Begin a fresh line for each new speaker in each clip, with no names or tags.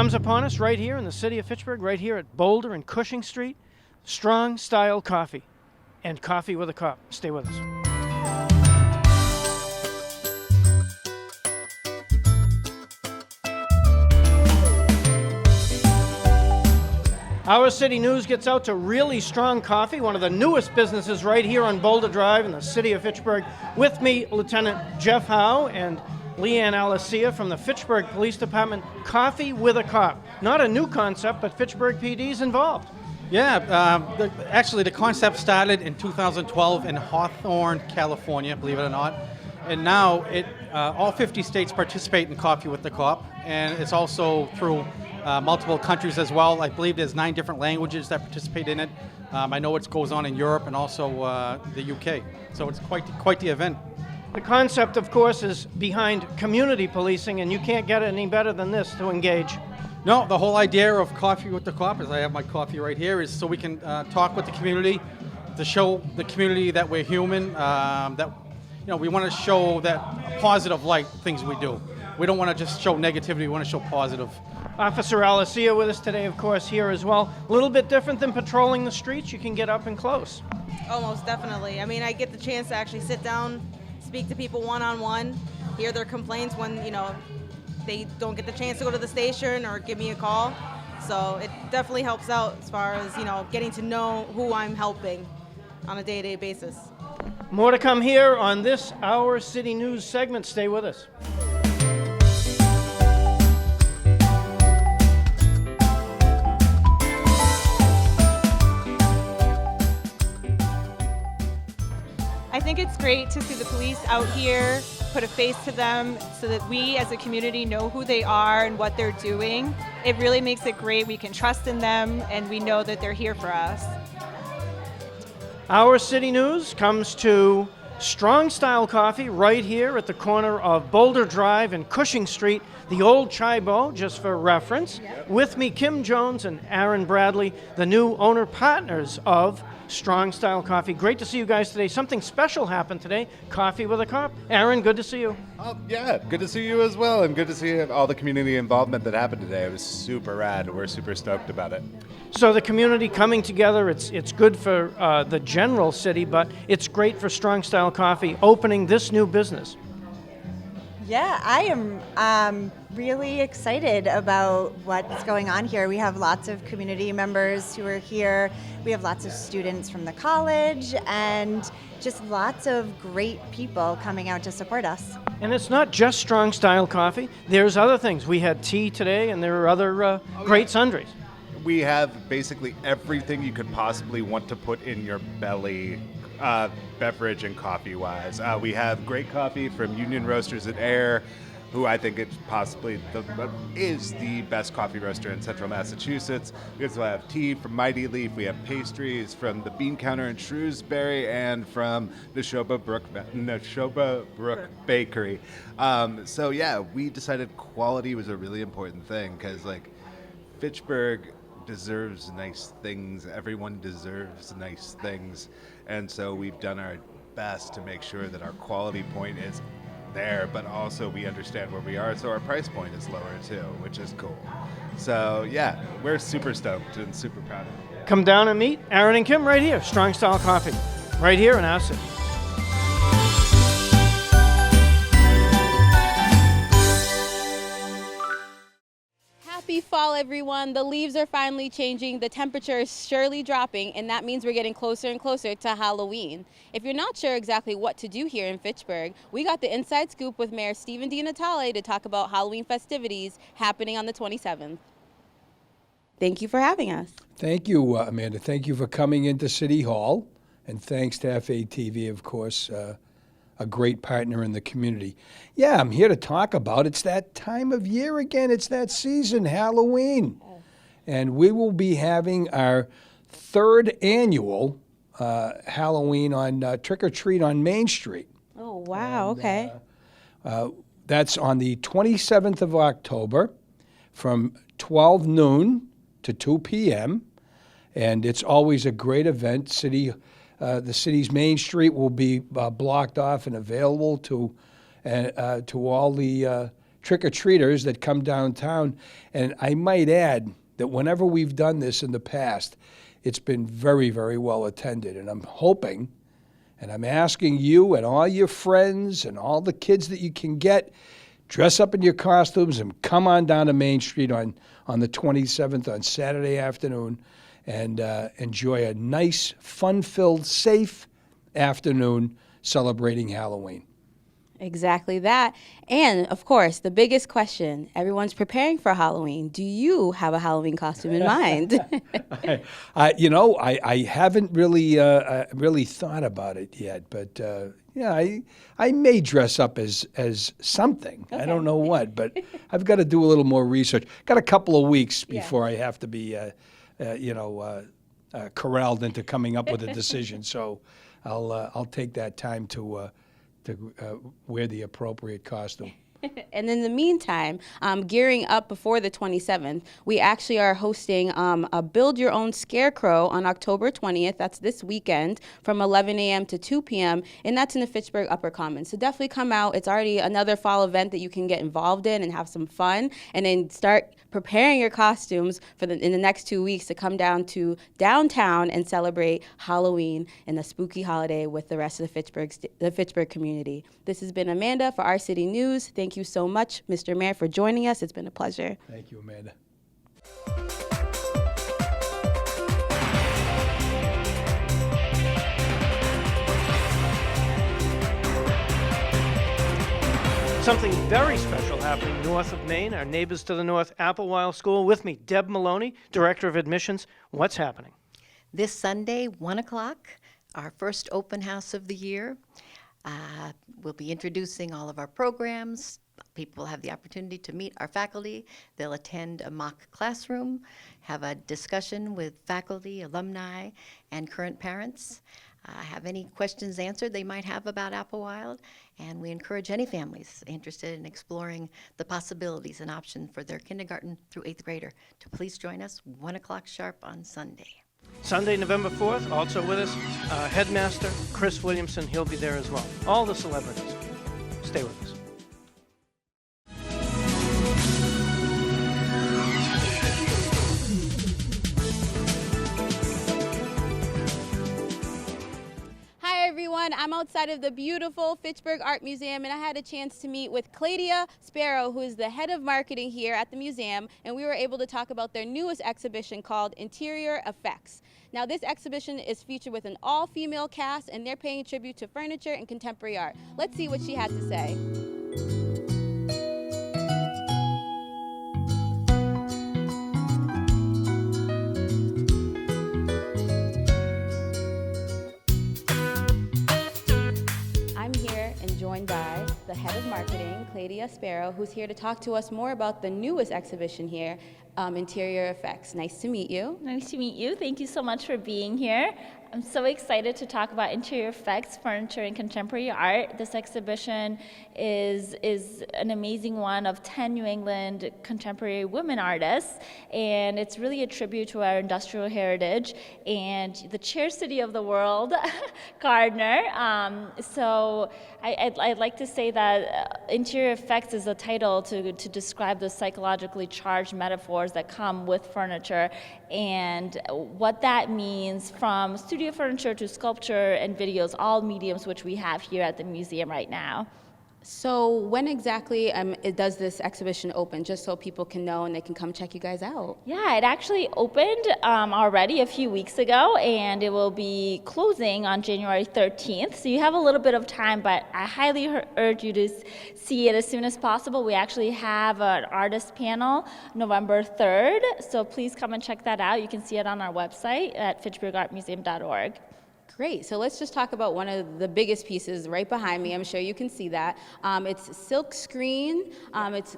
comes upon us right here in the city of Fitchburg, right here at Boulder and Cushing Street. Strong Style Coffee and Coffee with a Cup. Stay with us. Our City News gets out to Really Strong Coffee, one of the newest businesses right here on Boulder Drive in the city of Fitchburg. With me, Lieutenant Jeff Howe and Leanne Alicia from the Fitchburg Police Department. Coffee with a Cop. Not a new concept, but Fitchburg PD's involved.
Yeah, actually the concept started in 2012 in Hawthorne, California, believe it or not. And now all 50 states participate in Coffee with the Cop, and it's also through multiple countries as well. I believe there's 9 different languages that participate in it. I know it goes on in Europe and also the UK. So it's quite the event.
The concept, of course, is behind community policing, and you can't get any better than this to engage.
No, the whole idea of Coffee with the Cop, as I have my coffee right here, is so we can talk with the community, to show the community that we're human, that we want to show that positive light things we do. We don't want to just show negativity, we want to show positive.
Officer Alicia with us today, of course, here as well. A little bit different than patrolling the streets. You can get up and close.
Oh, most definitely. I mean, I get the chance to actually sit down, speak to people one-on-one, hear their complaints when, they don't get the chance to go to the station or give me a call. So it definitely helps out as far as, getting to know who I'm helping on a day-to-day basis.
More to come here on this Our City News segment. Stay with us.
I think it's great to see the police out here, put a face to them so that we as a community know who they are and what they're doing. It really makes it great. We can trust in them and we know that they're here for us.
Our City News comes to Strong Style Coffee right here at the corner of Boulder Drive and Cushing Street, the old Chibo, just for reference. Yep. With me, Kim Jones and Aaron Bradley, the new owner partners of Strong Style Coffee. Great to see you guys today. Something special happened today, Coffee with a Cop. Aaron, good to see you.
Yeah, good to see you as well, and good to see all the community involvement that happened today. It was super rad. We're super stoked about it.
So the community coming together, it's good for the general city, but it's great for Strong Style Coffee opening this new business.
Yeah, I am really excited about what's going on here. We have lots of community members who are here. We have lots of students from the college and just lots of great people coming out to support us.
And it's not just Strong Style Coffee. There's other things. We had tea today, and there are other great sundries.
We have basically everything you could possibly want to put in your belly, beverage and coffee-wise. We have great coffee from Union Roasters at Air, who I think is the best coffee roaster in central Massachusetts. We also have tea from Mighty Leaf. We have pastries from the Bean Counter in Shrewsbury and from Neshoba Brook Bakery. So yeah, we decided quality was a really important thing because Fitchburg deserves nice things. Everyone deserves nice things. And so we've done our best to make sure that our quality point is there, but also we understand where we are, so our price point is lower too, which is cool. So yeah, we're super stoked and super proud of it.
Come down and meet Aaron and Kim right here, Strong Style Coffee, right here in our city.
Happy fall, everyone. The leaves are finally changing, the temperature is surely dropping, and that means we're getting closer and closer to Halloween. If you're not sure exactly what to do here in Fitchburg, we got the inside scoop with Mayor Stephen DiNatale to talk about Halloween festivities happening on the 27th. Thank you for having us.
Thank you, Amanda. Thank you for coming into City Hall, and thanks to FATV, of course, a great partner in the community. Yeah, I'm here to talk about it's that time of year again. It's that season, Halloween. And we will be having our 3rd annual Halloween on Trick or Treat on Main Street.
Oh, wow, okay.
That's on the 27th of October from 12 noon to 2 p.m. And it's always a great event. The city's Main Street will be blocked off and available to all the trick-or-treaters that come downtown. And I might add that whenever we've done this in the past, it's been very, very well attended. And I'm hoping, and I'm asking you and all your friends and all the kids that you can get, dress up in your costumes and come on down to Main Street on the 27th on Saturday afternoon and enjoy a nice, fun-filled, safe afternoon celebrating Halloween.
Exactly that. And of course, the biggest question, everyone's preparing for Halloween. Do you have a Halloween costume in mind?
I haven't really thought about it yet, but I may dress up as something. Okay. I don't know what, but I've got to do a little more research. Got a couple of weeks before I have to be, corralled into coming up with a decision. So I'll take that time to wear the appropriate costume.
And in the meantime, gearing up before the 27th, we actually are hosting a Build Your Own Scarecrow on October 20th. That's this weekend from 11 a.m. to 2 p.m. And that's in the Fitchburg Upper Commons. So definitely come out. It's already another fall event that you can get involved in and have some fun. And then start preparing your costumes in the next 2 weeks to come down to downtown and celebrate Halloween and the spooky holiday with the rest of the Fitchburg community. This has been Amanda for Our City News. Thank you so much, Mr. Mayor, for joining us. It's been a pleasure.
Thank you, Amanda.
Something very special happening north of Maine, our neighbors to the north, Applewhite School. With me, Deb Maloney, Director of Admissions. What's happening?
This Sunday, 1 o'clock, our first open house of the year. We'll be introducing all of our programs. People have the opportunity to meet our faculty. They'll attend a mock classroom, have a discussion with faculty, alumni, and current parents. Have any questions answered they might have about Applewhite, and we encourage any families interested in exploring the possibilities and options for their kindergarten through 8th grader to please join us 1 o'clock sharp on Sunday.
Sunday, November 4th, also with us, Headmaster Chris Williamson. He'll be there as well. All the celebrities. Stay with us.
Hi everyone, I'm outside of the beautiful Fitchburg Art Museum and I had a chance to meet with Claudia Sparrow, who is the head of marketing here at the museum, and we were able to talk about their newest exhibition called Interior Effects. Now this exhibition is featured with an all-female cast and they're paying tribute to furniture and contemporary art. Let's see what she had to say. Joined by the head of marketing, Claudia Sparrow, who's here to talk to us more about the newest exhibition here, Interior Effects. Nice to meet you.
Nice to meet you. Thank you so much for being here. I'm so excited to talk about interior effects, furniture, and contemporary art. This exhibition is an amazing one of 10 New England contemporary women artists, and it's really a tribute to our industrial heritage and the chair city of the world, Gardner. So I'd like to say that interior effects is a title to describe the psychologically charged metaphors that come with furniture and what that means, from studio furniture to sculpture and videos, all mediums which we have here at the museum right now.
So when exactly does this exhibition open, just so people can know and they can come check you guys out?
Yeah, it actually opened already a few weeks ago, and it will be closing on January 13th. So you have a little bit of time, but I highly urge you to see it as soon as possible. We actually have an artist panel November 3rd, so please come and check that out. You can see it on our website at fitchburgartmuseum.org.
Great, so let's just talk about one of the biggest pieces right behind me. I'm sure you can see that. It's silk screen. It's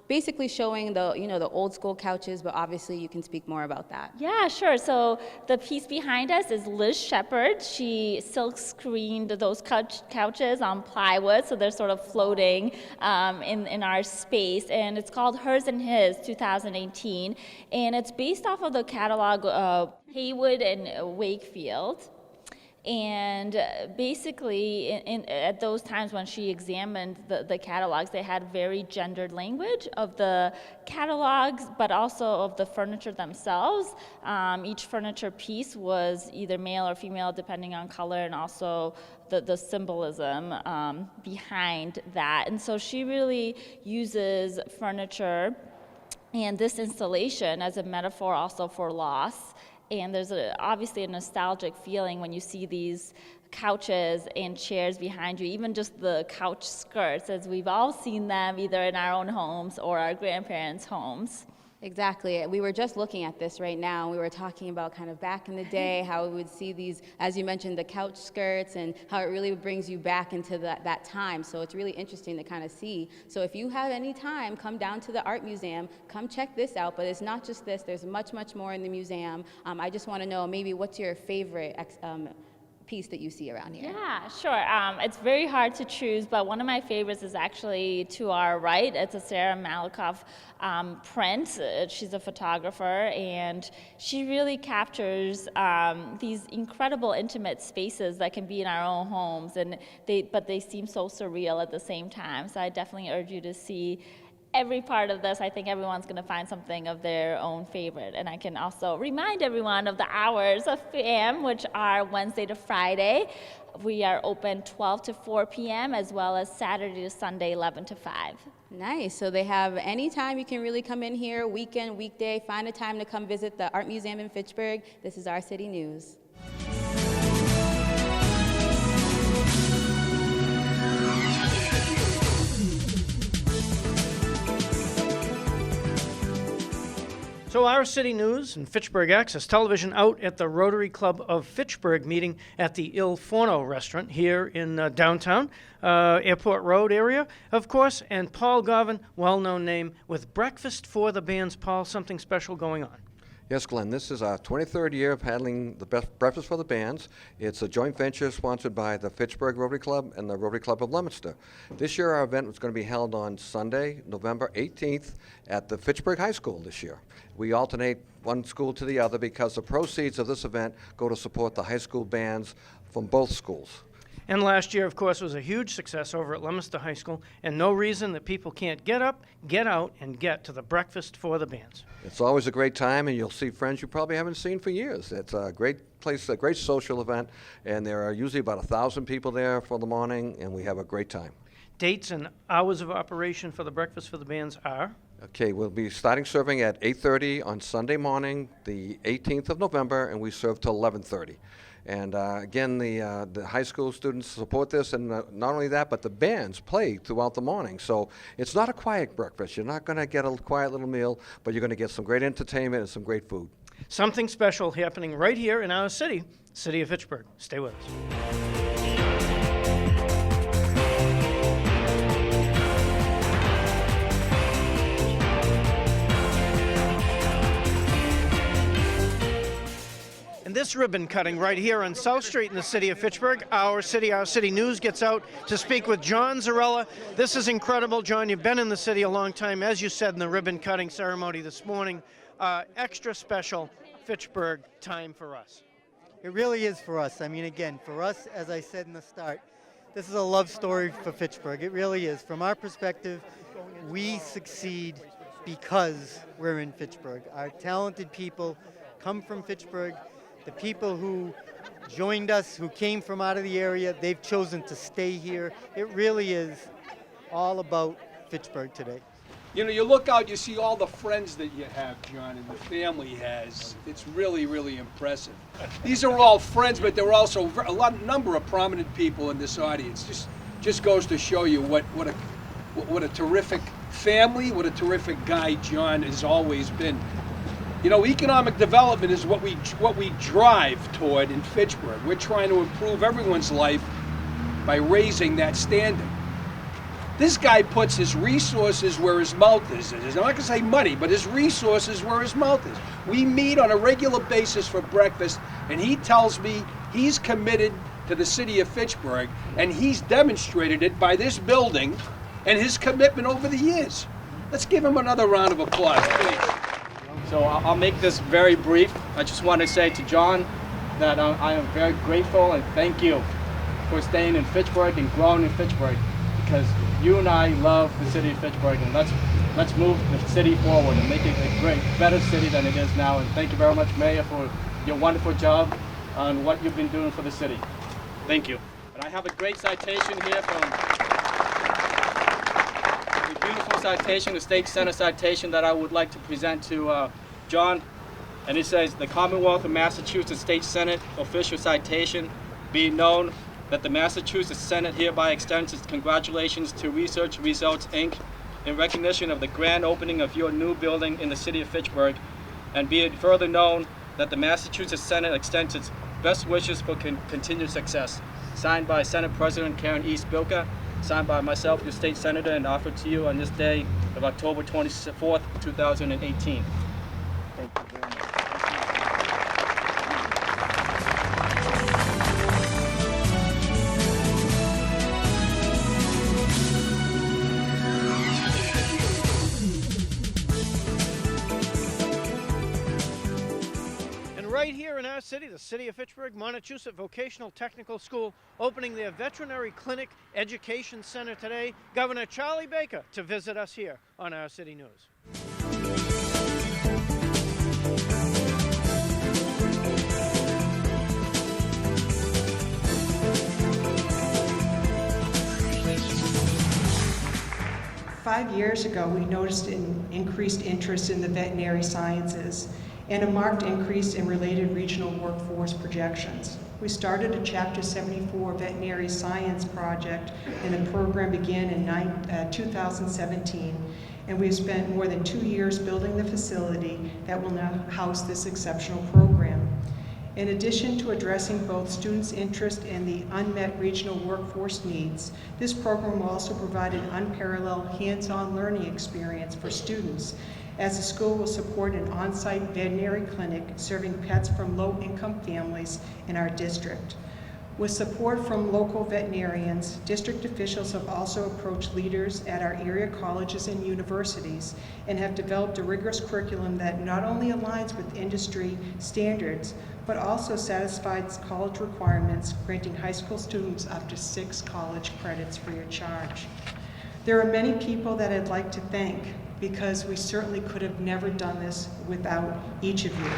basically showing the old school couches, but obviously you can speak more about that.
Yeah, sure. So the piece behind us is Liz Shepard. She silk screened those couches on plywood, so they're sort of floating in our space, and it's called Hers and His 2018, and it's based off of the catalog of Haywood and Wakefield. And basically, at those times when she examined the catalogs, they had very gendered language of the catalogs, but also of the furniture themselves. Each furniture piece was either male or female, depending on color, and also the symbolism behind that. And so she really uses furniture and this installation as a metaphor also for loss. And there's obviously a nostalgic feeling when you see these couches and chairs behind you, even just the couch skirts, as we've all seen them either in our own homes or our grandparents' homes.
Exactly. We were just looking at this right now. We were talking about kind of back in the day, how we would see these, as you mentioned, the couch skirts, and how it really brings you back into that time. So it's really interesting to kind of see. So if you have any time, come down to the art museum, come check this out. But it's not just this. There's much, much more in the museum. I just want to know maybe what's your favorite piece that you see around here?
Yeah, sure. It's very hard to choose, but one of my favorites is actually to our right. It's a Sarah Malikoff print. She's a photographer, and she really captures these incredible intimate spaces that can be in our own homes, but they seem so surreal at the same time. So I definitely urge you to see every part of this. I think everyone's going to find something of their own favorite. And I can also remind everyone of the hours of FAM, which are Wednesday to Friday. We are open 12 to 4 p.m. as well as Saturday to Sunday, 11 to 5.
Nice. So they have any time you can really come in here, weekend, weekday, find a time to come visit the Art Museum in Fitchburg. This is Our City News.
So Our City News and Fitchburg Access Television out at the Rotary Club of Fitchburg meeting at the Il Forno restaurant here in downtown, Airport Road area, of course, and Paul Garvin, well-known name, with Breakfast for the Bands. Paul, something special going on.
Yes, Glenn, this is our 23rd year of handling the Breakfast for the Bands. It's a joint venture sponsored by the Fitchburg Rotary Club and the Rotary Club of Leominster. This year our event was going to be held on Sunday, November 18th at the Fitchburg High School this year. We alternate one school to the other because the proceeds of this event go to support the high school bands from both schools.
And last year, of course, was a huge success over at Leominster High School, and no reason that people can't get up, get out, and get to the Breakfast for the Bands.
It's always a great time, and you'll see friends you probably haven't seen for years. It's a great place, a great social event, and there are usually about 1,000 people there for the morning, and we have a great time.
Dates and hours of operation for the Breakfast for the Bands are?
Okay, we'll be starting serving at 8:30 on Sunday morning, the 18th of November, and we serve till 11:30. And again, the high school students support this, and not only that, but the bands play throughout the morning. So it's not a quiet breakfast. You're not going to get a quiet little meal, but you're going to get some great entertainment and some great food.
Something special happening right here in our city, City of Fitchburg. Stay with us. And this ribbon cutting right here on South Street in the city of Fitchburg, Our City News gets out to speak with John Zarella. This is incredible, John. You've been in the city a long time, as you said in the ribbon cutting ceremony this morning. Extra special Fitchburg time for us.
It really is for us. I mean, again, for us, as I said in the start, this is a love story for Fitchburg. It really is. From our perspective, we succeed because we're in Fitchburg. Our talented people come from Fitchburg. The people who joined us, who came from out of the area, they've chosen to stay here. It really is all about Fitchburg today.
You know, you look out, you see all the friends that you have, John, and the family has. It's really, really impressive. These are all friends, but there are also a number of prominent people in this audience. Just goes to show you what a terrific family, what a terrific guy John has always been. You know, economic development is what we drive toward in Fitchburg. We're trying to improve everyone's life by raising that standard. This guy puts his resources where his mouth is. I'm not going to say money, but his resources where his mouth is. We meet on a regular basis for breakfast, and he tells me he's committed to the city of Fitchburg, and he's demonstrated it by this building and his commitment over the years. Let's give him another round of applause, please.
So I'll make this very brief. I just want to say to John that I am very grateful and thank you for staying in Fitchburg and growing in Fitchburg, because you and I love the city of Fitchburg, and let's move the city forward and make it a great, better city than it is now. And thank you very much, Mayor, for your wonderful job on what you've been doing for the city. Thank you. And I have a great citation here from a beautiful citation, the State Senate citation that I would like to present to John. And it says, the Commonwealth of Massachusetts State Senate official citation, be it known that the Massachusetts Senate hereby extends its congratulations to Research Results, Inc. in recognition of the grand opening of your new building in the city of Fitchburg, and be it further known that the Massachusetts Senate extends its best wishes for continued success. Signed by Senate President Karen E. Spilka, signed by myself, your state senator, and offered to you on this day of October 24th, 2018. Thank you very much.
Right here in our city, the city of Fitchburg, Montechusett Vocational Technical School opening their Veterinary Clinic Education Center today. Governor Charlie Baker to visit us here on Our City News.
5 years ago, we noticed an increased interest in the veterinary sciences and a marked increase in related regional workforce projections. We started a Chapter 74 veterinary science project, and the program began in 2017, and we've spent more than 2 years building the facility that will now house this exceptional program. In addition to addressing both students' interest and the unmet regional workforce needs, this program will also provide an unparalleled hands-on learning experience for students, as the school will support an on-site veterinary clinic serving pets from low-income families in our district. With support from local veterinarians, district officials have also approached leaders at our area colleges and universities and have developed a rigorous curriculum that not only aligns with industry standards, but also satisfies college requirements, granting high school students up to 6 college credits free of charge. There are many people that I'd like to thank, because we certainly could have never done this without each of you.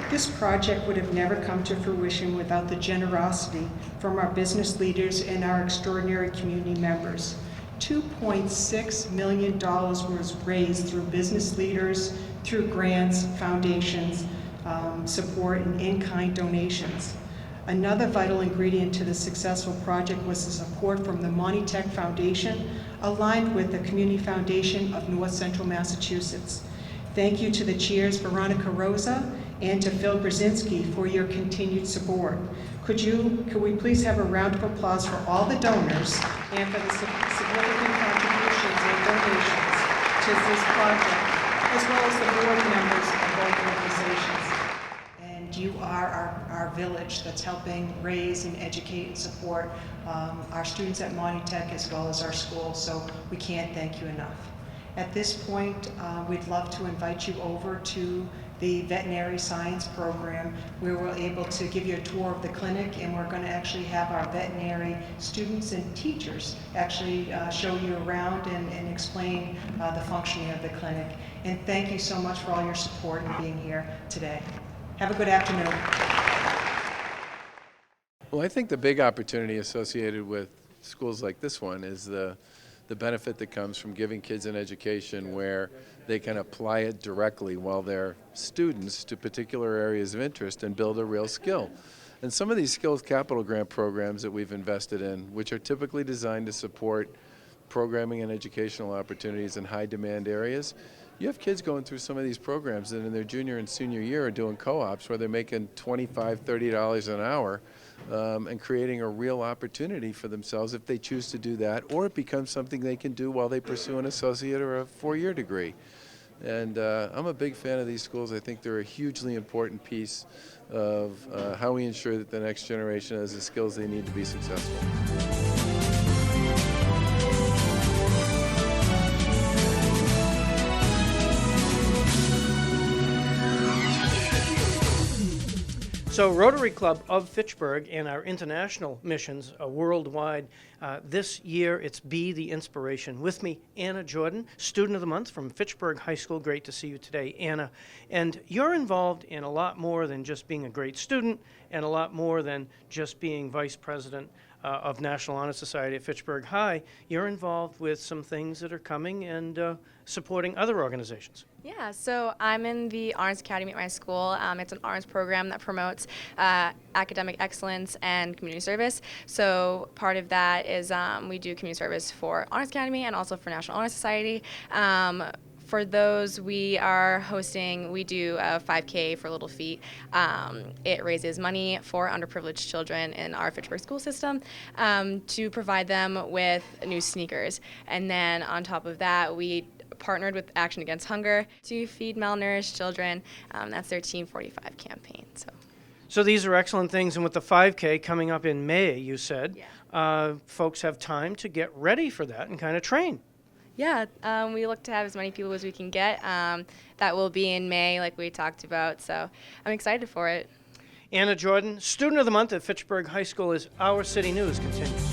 This project would have never come to fruition without the generosity from our business leaders and our extraordinary community members. $2.6 million was raised through business leaders, through grants, foundations, support, and in-kind donations. Another vital ingredient to the successful project was the support from the Monty Tech Foundation, aligned with the Community Foundation of North Central Massachusetts. Thank you to the chairs Veronica Rosa and to Phil Brzezinski for your continued support. Could we please have a round of applause for all the donors and for the significant contributions and donations to this project, as well as the board members of both organizations. And you are our village that's helping raise and educate and support our students at Monty Tech as well as our school, so we can't thank you enough. At this point, we'd love to invite you over to the veterinary science program, where we're able to give you a tour of the clinic, and we're going to actually have our veterinary students and teachers actually show you around and explain the functioning of the clinic. And thank you so much for all your support and being here today. Have a good afternoon.
Well, I think the big opportunity associated with schools like this one is the benefit that comes from giving kids an education where they can apply it directly while they're students to particular areas of interest and build a real skill. And some of these skills capital grant programs that we've invested in, which are typically designed to support programming and educational opportunities in high demand areas, you have kids going through some of these programs that in their junior and senior year are doing co-ops where they're making $25, $30 an hour and creating a real opportunity for themselves if they choose to do that, or it becomes something they can do while they pursue an associate or a 4-year degree. And I'm a big fan of these schools. I think they're a hugely important piece of how we ensure that the next generation has the skills they need to be successful.
So Rotary Club of Fitchburg and our international missions worldwide, this year it's Be the Inspiration. With me, Anna Jordan, Student of the Month from Fitchburg High School. Great to see you today, Anna. And you're involved in a lot more than just being a great student and a lot more than just being Vice President of National Honor Society at Fitchburg High. You're involved with some things that are coming and supporting other organizations.
Yeah, so I'm in the Honors Academy at my school. It's an honors program that promotes academic excellence and community service. So part of that is we do community service for Honors Academy and also for National Honor Society. For those, we do a 5K for Little Feet. It raises money for underprivileged children in our Fitchburg school system to provide them with new sneakers. And then on top of that, we partnered with Action Against Hunger to feed malnourished children. That's their Team 45 campaign.
So these are excellent things, and with the 5K coming up in May, you said, folks have time to get ready for that and kind of train.
Yeah, we look to have as many people as we can get. That will be in May, like we talked about, so I'm excited for it.
Anna Jordan, Student of the Month at Fitchburg High School, as Our City News continues.